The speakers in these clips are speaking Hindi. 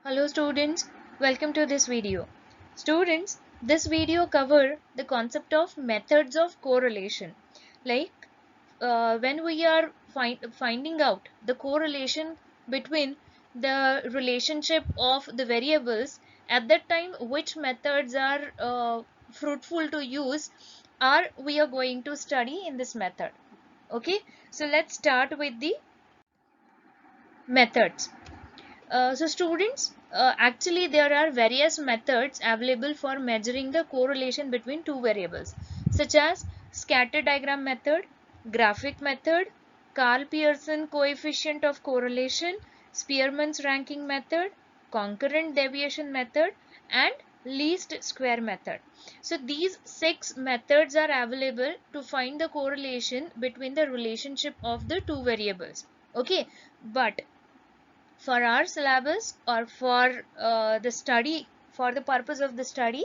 Hello students, welcome to this video. Students, this video cover the concept of methods of correlation. Like when we are finding out the correlation between the relationship of the variables, at that time which methods are fruitful to use are we are going to study in this method. Okay, so let's start with the methods. So students, actually there are various methods available for measuring the correlation between two variables, such as scatter diagram method, graphic method, Karl Pearson coefficient of correlation, Spearman's ranking method, concurrent deviation method, and least square method. So these 6 methods are available to find the correlation between the relationship of the two variables. Okay, but for our syllabus or for the study, for the purpose of the study,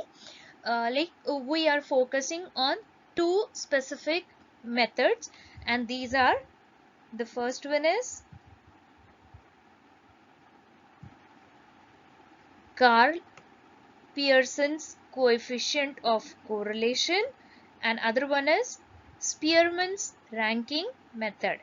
we are focusing on two specific methods, and these are, the first one is Karl Pearson's coefficient of correlation and other one is Spearman's ranking method.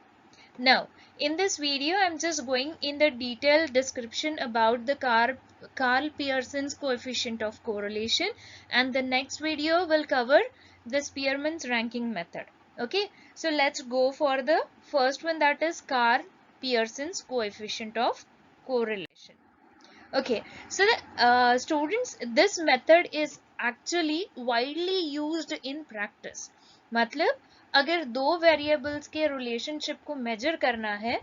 Now, in this video, I'm just going in the detailed description about the Karl Pearson's coefficient of correlation, and the next video will cover the Spearman's ranking method. Okay, so let's go for the first one, that is Karl Pearson's coefficient of correlation. Okay, so students, this method is actually widely used in practice. मतलब अगर दो वेरिएबल्स के रिलेशनशिप को मेजर करना है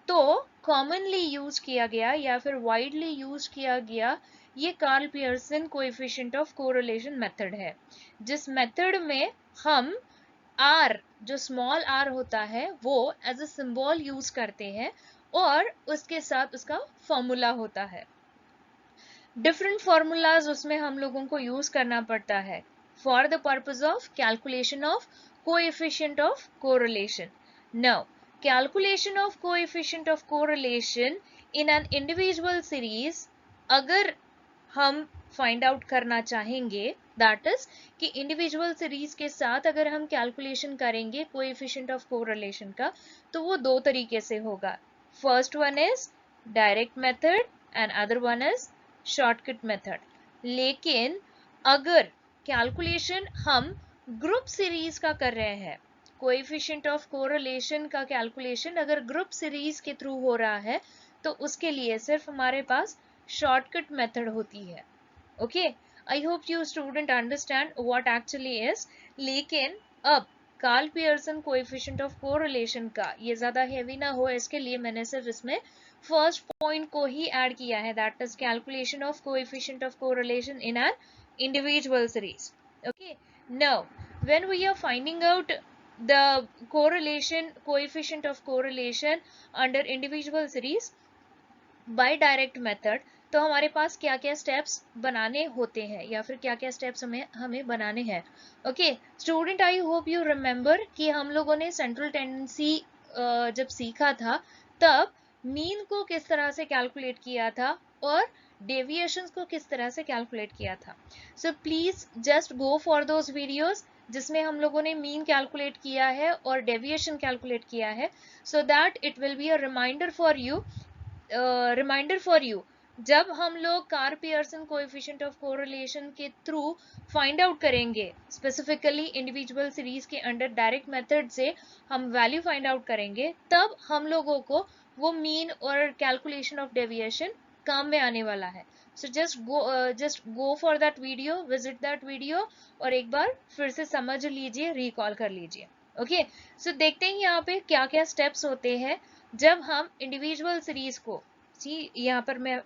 तो कॉमनली यूज किया गया या फिर वाइडली यूज किया गया ये Karl Pearson coefficient of correlation method है, जिस मेथड में हम r, जो स्मॉल r होता है, वो एज अ सिंबल यूज करते हैं और उसके साथ उसका फॉर्मूला होता है. डिफरेंट फॉर्मूलाज उसमें हम लोगों को यूज करना पड़ता है for the purpose of calculation of coefficient of correlation. Now, calculation of coefficient of correlation in an individual series, अगर हम फाइंड आउट करना चाहेंगे, दैट इज कि इंडिविजुअल सीरीज के साथ अगर हम कैलकुलेशन करेंगे कोएफिशिएंट ऑफ कोरिलेशन का, तो वो दो तरीके से होगा. First one is direct method and other one is shortcut method. लेकिन अगर कैलकुलेशन हम ग्रुप सीरीज का कर रहे हैं, कोएफिशिएंट ऑफ कोरिलेशन का कैलकुलेशन अगर ग्रुप सीरीज के थ्रू हो रहा है, तो उसके लिए सिर्फ हमारे पास शॉर्टकट मेथड होती है. Okay, I hope you student understand what actually is. लेकिन अब Karl Pearson coefficient of correlation का ये ज्यादा हेवी ना हो, इसके लिए मैंने सिर्फ इसमें फर्स्ट पॉइंट को ही ऐड किया है, that is calculation of coefficient of correlation in an individual series. Okay, now when we are finding out the correlation coefficient of correlation under individual series by direct method, तो हमारे पास क्या क्या स्टेप्स बनाने होते हैं या फिर क्या क्या स्टेप्स हमें बनाने हैं. Okay student, I hope you remember कि हम लोगों ने सेंट्रल टेंडेंसी जब सीखा था, तब मीन को किस तरह से कैलकुलेट किया था और डेविएशंस को किस तरह से कैलकुलेट किया था. So please just go for those videos जिसमें हम लोगों ने मीन कैलकुलेट किया है और डेविएशन कैलकुलेट किया है, so that it will be a reminder for you जब हम लोग Karl Pearson coefficient of correlation के थ्रू फाइंड आउट करेंगे, स्पेसिफिकली इंडिविजुअल सीरीज के अंडर डायरेक्ट मेथड से हम वैल्यू फाइंड आउट करेंगे, तब हम लोगों को वो मीन और कैलकुलेशन ऑफ डेविएशन काम में आने वाला है. So just go for that video, visit that video और एक बार फिर से समझ लीजिए, रिकॉल कर लीजिए. ओके, सो देखते हैं यहाँ पे क्या क्या स्टेप्स होते हैं जब हम इंडिविजुअल सीरीज को, यहाँ पर मैं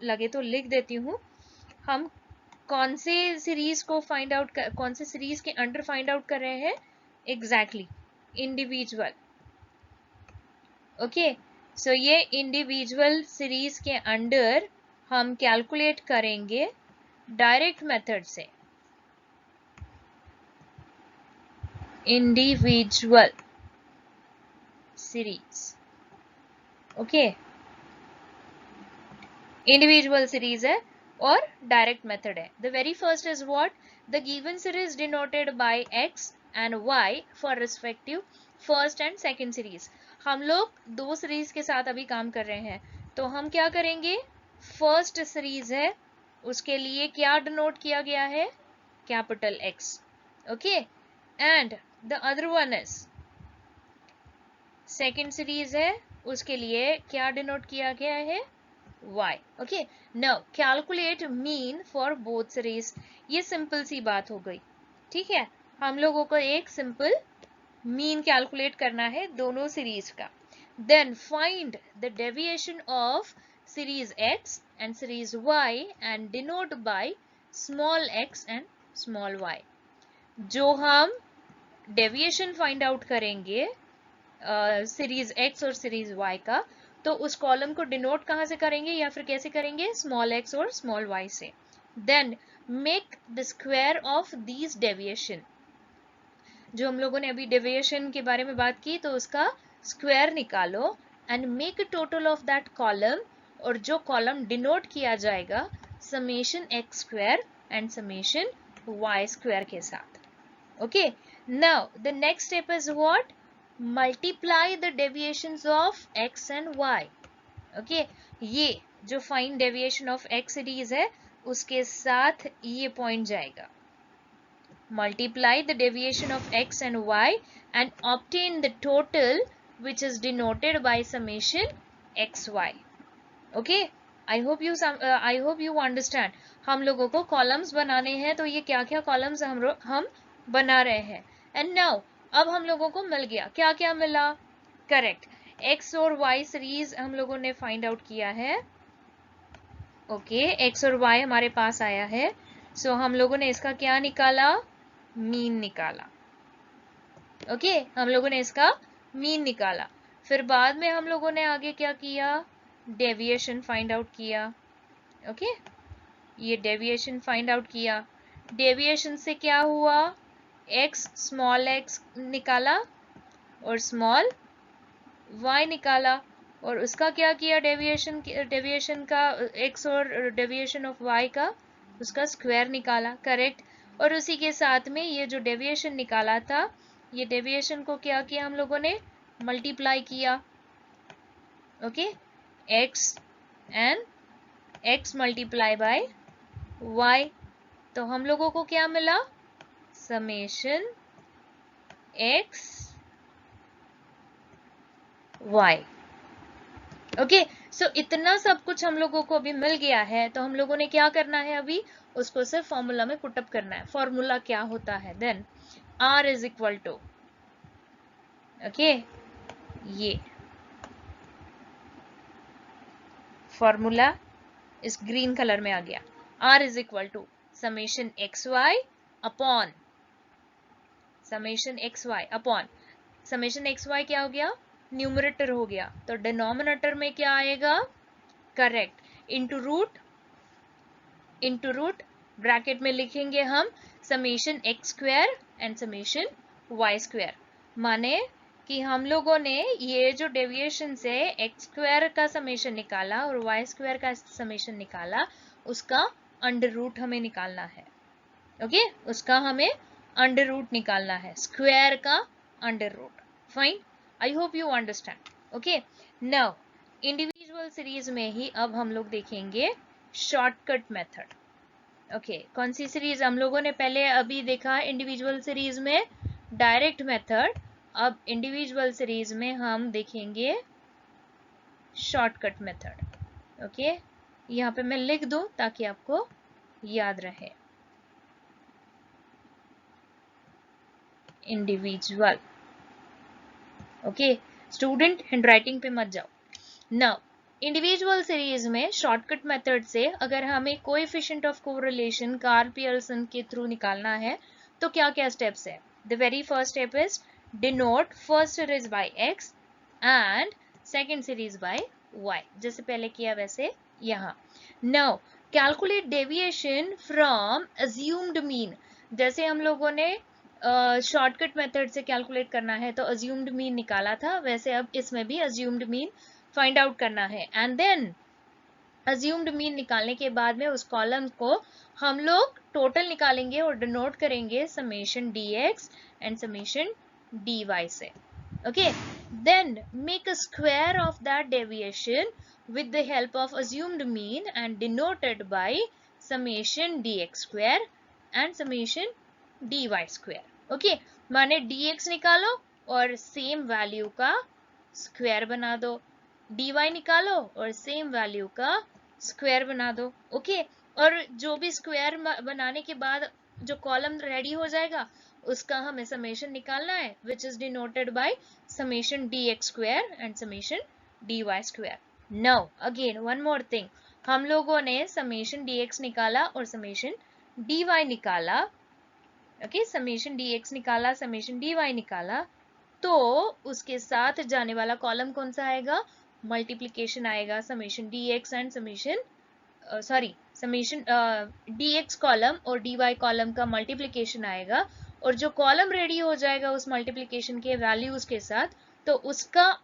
लगे तो लिख देती हूँ, हम कौन से सीरीज को फाइंड आउट कौन से सीरीज के अंडर फाइंड आउट कर रहे हैं, एग्जैक्टली इंडिविजुअल. ओके, सो ये इंडिविजुअल सीरीज के अंडर हम कैलकुलेट करेंगे डायरेक्ट मेथड से. Individual series. Okay, individual series है और डायरेक्ट मेथड है. The very first is what? The given series denoted by x and y for respective first and second series. हम लोग दो सीरीज के साथ अभी काम कर रहे हैं, तो हम क्या करेंगे? फर्स्ट सीरीज है उसके लिए क्या डिनोट किया गया है? Capital X. Okay, and the other one is second series है उसके लिए क्या डिनोट किया गया है? y. okay, now calculate mean for both series. ये सिंपल सी बात हो गई. ठीक है, हम लोगों को एक सिंपल मीन कैलकुलेट करना है दोनों सीरीज का. then find the deviation of series x and series y and denote by small x and small y. जो हम डेविएशन फाइंड आउट करेंगे सीरीज x और सीरीज y का, तो उस कॉलम को डिनोट कहां से करेंगे या फिर कैसे करेंगे? स्मॉल x और स्मॉल y से. Then make the square of these deviation. जो हम लोगों ने अभी डेविएशन के बारे में बात की, तो उसका स्क्वायर निकालो and make total of that column, और जो कॉलम डिनोट किया जाएगा summation x square and summation y square के साथ. Okay, now the next step is what? multiply the deviations of x and y. okay, ये जो find deviation of x series है उसके साथ ये पॉइंट जाएगा. multiply the deviation of x and y and obtain the total which is denoted by summation xy. okay, I hope you understand. हम लोगों को कॉलम्स बनाने हैं, तो ये क्या क्या कॉलम्स हम बना रहे हैं. एंड नाउ अब हम लोगों को मिल गया, क्या क्या मिला? करेक्ट, x और y सीरीज हम लोगों ने फाइंड आउट किया है. ओके, x और y हमारे पास आया है. सो हम लोगों ने इसका क्या निकाला? मीन निकाला. ओके, हम लोगों ने इसका मीन निकाला. फिर बाद में हम लोगों ने आगे क्या किया? डेविएशन फाइंड आउट किया. ओके, ये डेविएशन फाइंड आउट किया. डेविएशन से क्या हुआ? x स्मॉल x निकाला और स्मॉल y निकाला, और उसका क्या किया? डेविएशन का x और डेविएशन ऑफ y का उसका स्क्वायर निकाला. करेक्ट, और उसी के साथ में ये जो डेविएशन निकाला था, ये डेविएशन को क्या किया हम लोगों ने? मल्टीप्लाई किया. Okay, x and x multiply by y, तो हम लोगों को क्या मिला? Summation x y. ओके, सो इतना सब कुछ हम लोगों को अभी मिल गया है, तो हम लोगों ने क्या करना है? अभी उसको सिर्फ फॉर्मूला में पुटअप करना है. फॉर्मूला क्या होता है? Then r is equal to, okay, ये फॉर्मूला इस ग्रीन कलर में आ गया. r is equal to summation xy upon summation xy upon summation xy क्या हो गया? न्यूमरेटर हो गया, तो डिनोमिनेटर में क्या आएगा? करेक्ट, इनटू रूट ब्रैकेट में लिखेंगे हम summation x square and summation y square. माने कि हम लोगों ने ये जो डेविएशन से x स्क्वायर का समेशन निकाला और y स्क्वायर का समेशन निकाला, उसका अंडर रूट हमें निकालना है. ओके, उसका हमें अंडर रूट निकालना है, स्क्वायर का under root. Fine, I hope you understand. Okay, now individual series में ही अब हम लोग देखेंगे शॉर्टकट मेथड. ओके, कौन सी सीरीज हम लोगों ने पहले अभी देखा? इंडिविजुअल सीरीज में डायरेक्ट मेथड. अब इंडिविजुअल सीरीज में हम देखेंगे शॉर्टकट मेथड. ओके, यहाँ पे मैं लिख दूं ताकि आपको याद रहे. इंडिविजुअल. ओके, स्टूडेंट हैंडराइटिंग पे मत जाओ. नाउ इंडिविजुअल सीरीज में शॉर्टकट मेथड से अगर हमें coefficient of correlation Karl Pearson के थ्रू निकालना है, तो क्या क्या स्टेप्स है? The very first step is denote first series by x and second series by y, जैसे पहले किया वैसे यहाँ. Now calculate deviation from assumed mean. जैसे हम लोगों ने शॉर्टकट मेथड से कैलकुलेट करना है तो अज्यूम्ड मीन निकाला था, वैसे अब इसमें भी अज्यूम्ड मीन फाइंड आउट करना है. एंड देन अज्यूम्ड मीन निकालने के बाद में उस कॉलम को हम लोग टोटल निकालेंगे और डिनोट करेंगे summation dx and summation dy से. Okay, then make a square of that deviation with the help of assumed mean and denoted by summation dx square and summation dy square. Okay, माने dx निकालो और सेम वैल्यू का स्क्वायर बना दो, dy निकालो और सेम वैल्यू का स्क्वायर बना दो. ओके, और जो भी स्क्वायर बनाने के बाद जो कॉलम रेडी हो जाएगा उसका हमें समेशन निकालना है, which is denoted by summation dx square and summation dy square. Now again one more thing, हम लोगों ने summation dx निकाला और summation dy निकाला. ओके, समेशन dx निकाला, समेशन dy निकाला, तो उसके साथ जाने वाला कॉलम कौन सा आएगा? मल्टीप्लीकेशन आएगा. Summation dx and summation summation dx column और dy कॉलम का मल्टीप्लीकेशन आएगा, और जो कॉलम रेडी हो जाएगा उस मल्टीप्लीकेशन के वैल्यूज के साथ, तो उसका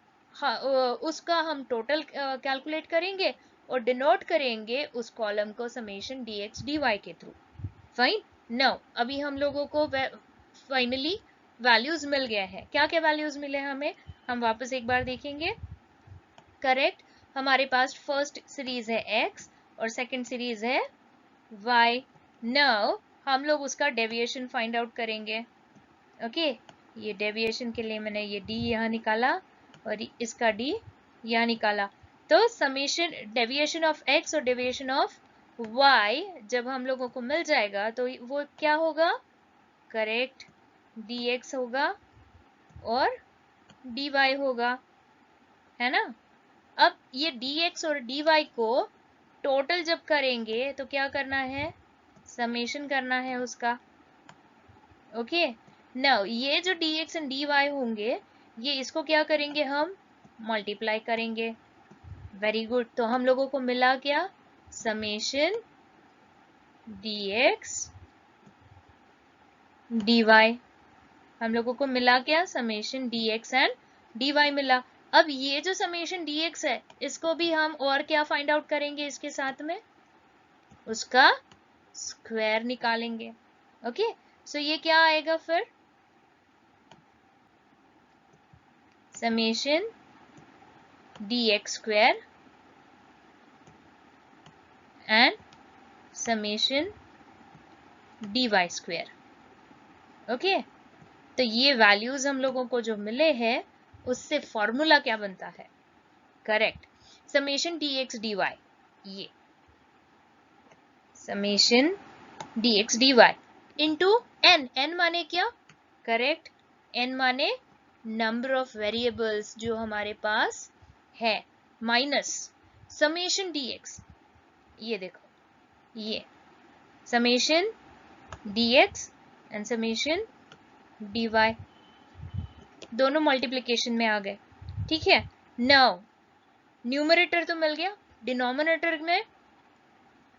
हम टोटल कैलकुलेट करेंगे और डिनोट करेंगे उस कॉलम को समेशन dx dy के थ्रू. फाइन. नाउ अभी हम लोगों को फाइनली वैल्यूज मिल गए हैं. क्या क्या वैल्यूज मिले हमें, हम वापस एक बार देखेंगे. करेक्ट, हमारे पास फर्स्ट सीरीज है x और सेकंड सीरीज है y. नाउ हम लोग उसका डेविएशन फाइंड आउट करेंगे. ओके, ये डेविएशन के लिए मैंने ये d यहाँ निकाला और इसका d यहाँ निकाला. तो समेशन डेविएशन ऑफ x और डेविएशन ऑफ y जब हम लोगों को मिल जाएगा तो वो क्या होगा? करेक्ट, dx होगा और dy होगा, है ना. अब ये dx और dy को टोटल जब करेंगे तो क्या करना है? समेशन करना है उसका. ओके, नाउ ये जो dx एंड dy होंगे ये इसको क्या करेंगे? हम मल्टीप्लाई करेंगे. Very good. तो हम लोगों को मिला क्या? Summation dx dy. हम लोगों को मिला क्या? समेशन dx एंड dy मिला. अब ये जो समेशन dx है इसको भी हम और क्या फाइंड आउट करेंगे? इसके साथ में उसका स्क्वायर निकालेंगे. ओके, सो ये क्या आएगा फिर? Summation dx square and summation dy square. Okay, तो ये वैल्यूज हम लोगों को जो मिले हैं उससे फॉर्मूला क्या बनता है? Correct, summation dx dy. ये summation dx dy into n. n माने क्या? करेक्ट, n माने नंबर ऑफ वेरिएबल्स जो हमारे पास है, माइनस समेशन dx. ये देखो, ये summation dx and summation dy दोनों मल्टीप्लिकेशन में आ गए. ठीक है. नाउ न्यूमरेटर तो मिल गया, डिनोमिनेटर में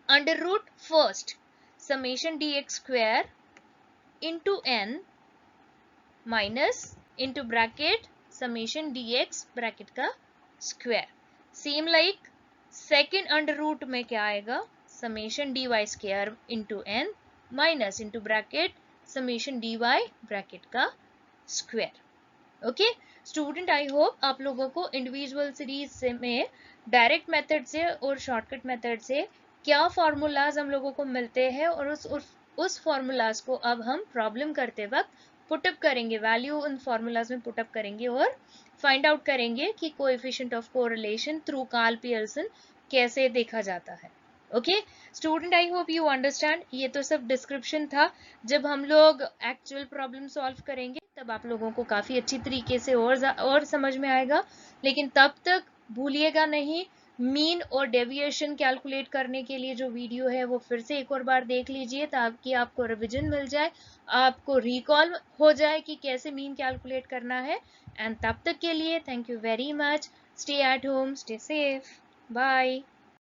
under root first summation dx square into n minus into bracket summation dx bracket का square. Same like second under root में क्या आएगा? Summation dy square into n minus into bracket summation dy bracket का square. Okay student, I hope आप लोगों को इंडिविजुअल सीरीज से में डायरेक्ट मेथड से और शॉर्टकट मेथड से क्या फार्मूलाज हम लोगों को मिलते हैं और उस फार्मूलाज को अब हम प्रॉब्लम करते वक्त पुटअप करेंगे, वैल्यू उन फार्मूलाज में पुटअप करेंगे और फाइंड आउट करेंगे कि coefficient of correlation through Karl Pearson कैसे देखा जाता है. Okay student, I hope you understand. ये तो सब डिस्क्रिप्शन था. जब हम लोग एक्चुअल प्रॉब्लम सॉल्व करेंगे तब आप लोगों को काफी अच्छी तरीके से और समझ में आएगा. लेकिन तब तक भूलिएगा नहीं, मीन और डेविएशन कैलकुलेट करने के लिए जो वीडियो है वो फिर से एक और बार देख लीजिए ताकि आपको रिवीजन मिल जाए, आपको रिकॉल हो जाए कि कैसे मीन कैलकुलेट करना है. एंड तब तक के लिए thank you very much. Stay at home, stay safe, bye.